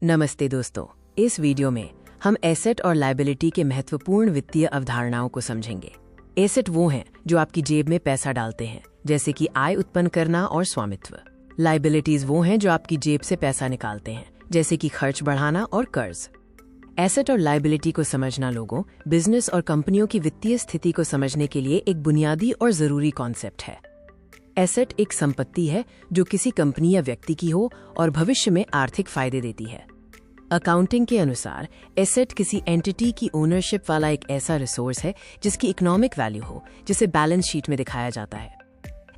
नमस्ते दोस्तों, इस वीडियो में हम एसेट और लायबिलिटी के महत्वपूर्ण वित्तीय अवधारणाओं को समझेंगे। एसेट वो हैं जो आपकी जेब में पैसा डालते हैं, जैसे कि आय उत्पन्न करना और स्वामित्व। लायबिलिटीज वो हैं जो आपकी जेब से पैसा निकालते हैं, जैसे कि खर्च बढ़ाना और कर्ज। एसेट और लायबिलिटी को समझना लोगों, बिजनेस और कंपनियों की वित्तीय स्थिति को समझने के लिए एक बुनियादी और जरूरी कॉन्सेप्ट है। एसेट एक संपत्ति है जो किसी कंपनी या व्यक्ति की हो और भविष्य में आर्थिक फायदे देती है। अकाउंटिंग के अनुसार एसेट किसी एंटिटी की ओनरशिप वाला एक ऐसा रिसोर्स है जिसकी इकोनॉमिक वैल्यू हो, जिसे बैलेंस शीट में दिखाया जाता है।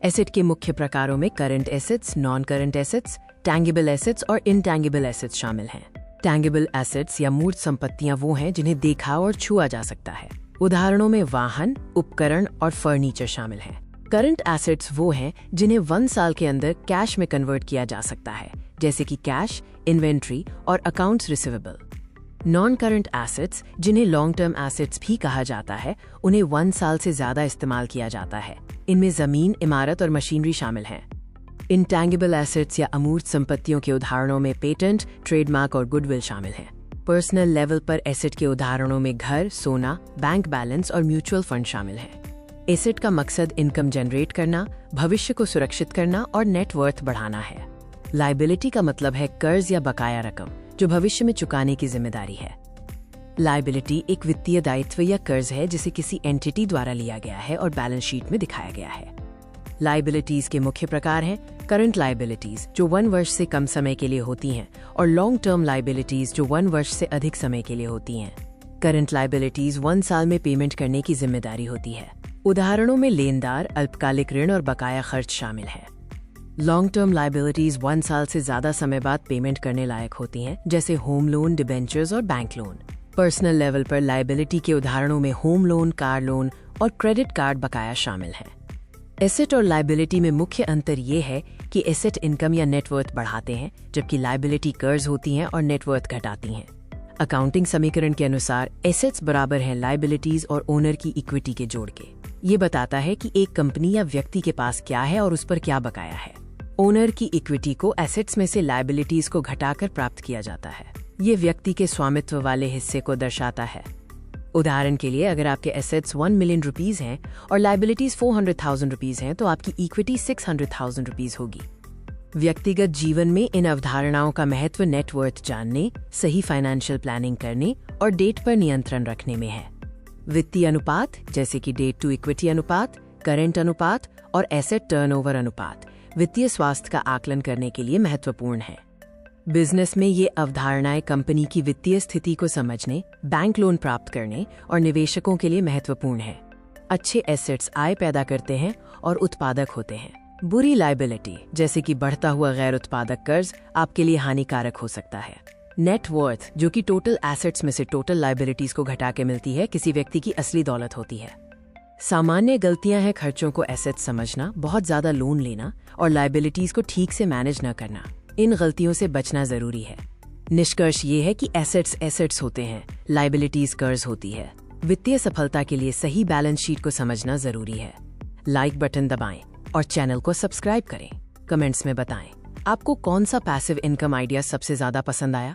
एसेट के मुख्य प्रकारों में current assets, non current assets, tangible assets और इनटैंगिबल एसेट्स शामिल हैं। टैंगिबल एसेट्स या मूर्त संपत्तियां वो हैं जिन्हें देखा और छुआ जा सकता है। उदाहरणों में वाहन, उपकरण और फर्नीचर शामिल हैं। करंट एसेट्स वो हैं जिन्हें 1 साल के अंदर कैश में कन्वर्ट किया जा सकता है, जैसे कि कैश, इन्वेंट्री और accounts receivable. Non current assets, जिन्हें लॉन्ग टर्म एसेट्स भी कहा जाता है, उन्हें 1 साल से ज्यादा इस्तेमाल किया जाता है। इनमें जमीन, इमारत और मशीनरी शामिल हैं। इनटैंगिबल एसेट्स या अमूर्त संपत्तियों के उदाहरणों में पेटेंट, ट्रेडमार्क और गुडविल शामिल हैं। पर्सनल लेवल पर एसेट के उदाहरणों में घर, सोना, बैंक बैलेंस और म्यूचुअल फंड शामिल हैं। एसेट का मकसद इनकम जनरेट करना, भविष्य को सुरक्षित करना और नेटवर्थ बढ़ाना है। लायबिलिटी का मतलब है कर्ज या बकाया रकम जो भविष्य में चुकाने की जिम्मेदारी है। लायबिलिटी एक वित्तीय दायित्व या कर्ज है जिसे किसी एंटिटी द्वारा लिया गया है और बैलेंस शीट में दिखाया गया है। लायबिलिटीज के मुख्य प्रकार हैं करंट लायबिलिटीज जो 1 वर्ष से कम समय के लिए होती हैं और लॉन्ग टर्म लायबिलिटीज जो 1 वर्ष से अधिक समय के लिए होती हैं। करंट लायबिलिटीज 1 साल में पेमेंट करने की जिम्मेदारी होती है। उदाहरणों में लेनदार, अल्पकालिक ऋण और बकाया खर्च शामिल हैं। लॉन्ग टर्म लायबिलिटीज 1 साल से ज्यादा समय बाद पेमेंट करने लायक होती हैं, जैसे होम लोन, डिबेंचर्स और बैंक लोन। पर्सनल लेवल पर लायबिलिटी के उदाहरणों में होम लोन, कार लोन और क्रेडिट कार्ड बकाया शामिल हैं। एसेट और लायबिलिटी में मुख्य अंतर ये है कि एसेट इनकम या नेटवर्थ बढ़ाते हैं, जबकि लायबिलिटी कर्ज होती हैं और नेटवर्थ घटाती हैं। अकाउंटिंग समीकरण के अनुसार एसेट्स बराबर हैं लायबिलिटीज और ओनर की इक्विटी के जोड़ के। ये बताता है कि एक कंपनी या व्यक्ति के पास क्या है और उस पर क्या बकाया है। ओनर की इक्विटी को एसेट्स में से लायबिलिटीज को घटाकर प्राप्त किया जाता है। ये व्यक्ति के स्वामित्व वाले हिस्से को दर्शाता है। उदाहरण के लिए, अगर आपके एसेट्स 1 मिलियन रुपीज हैं और लायबिलिटीज 400,000 रुपीज हैं, तो आपकी इक्विटी 600,000 रुपीज होगी। व्यक्तिगत जीवन में इन अवधारणाओं का महत्व नेटवर्थ जानने, सही फाइनेंशियल प्लानिंग करने और डेट पर नियंत्रण रखने में है। वित्तीय अनुपात, जैसे कि डेट टू इक्विटी अनुपात, करंट अनुपात और एसेट टर्नओवर अनुपात, वित्तीय स्वास्थ्य का आकलन करने के लिए महत्वपूर्ण है। बिजनेस में ये अवधारणाएं कंपनी की वित्तीय स्थिति को समझने, बैंक लोन प्राप्त करने और निवेशकों के लिए महत्वपूर्ण है। अच्छे एसेट्स आय पैदा करते हैं और उत्पादक होते हैं। बुरी लायबिलिटी, जैसे कि बढ़ता हुआ गैर उत्पादक कर्ज, आपके लिए हानिकारक हो सकता है। नेटवर्थ, जो कि टोटल एसेट्स में से टोटल लायबिलिटीज को घटा के मिलती है, किसी व्यक्ति की असली दौलत होती है। सामान्य गलतियां हैं खर्चों को एसेट्स समझना, बहुत ज्यादा लोन लेना और लायबिलिटीज को ठीक से मैनेज न करना। इन गलतियों से बचना जरूरी है। निष्कर्ष ये है कि एसेट्स एसेट्स होते हैं, लायबिलिटीज कर्ज होती है। वित्तीय सफलता के लिए सही बैलेंस शीट को समझना जरूरी है। लाइक बटन दबाएं और चैनल को सब्सक्राइब करें। कमेंट्स में बताएं आपको कौन सा पैसिव इनकम आइडिया सबसे ज्यादा पसंद आया।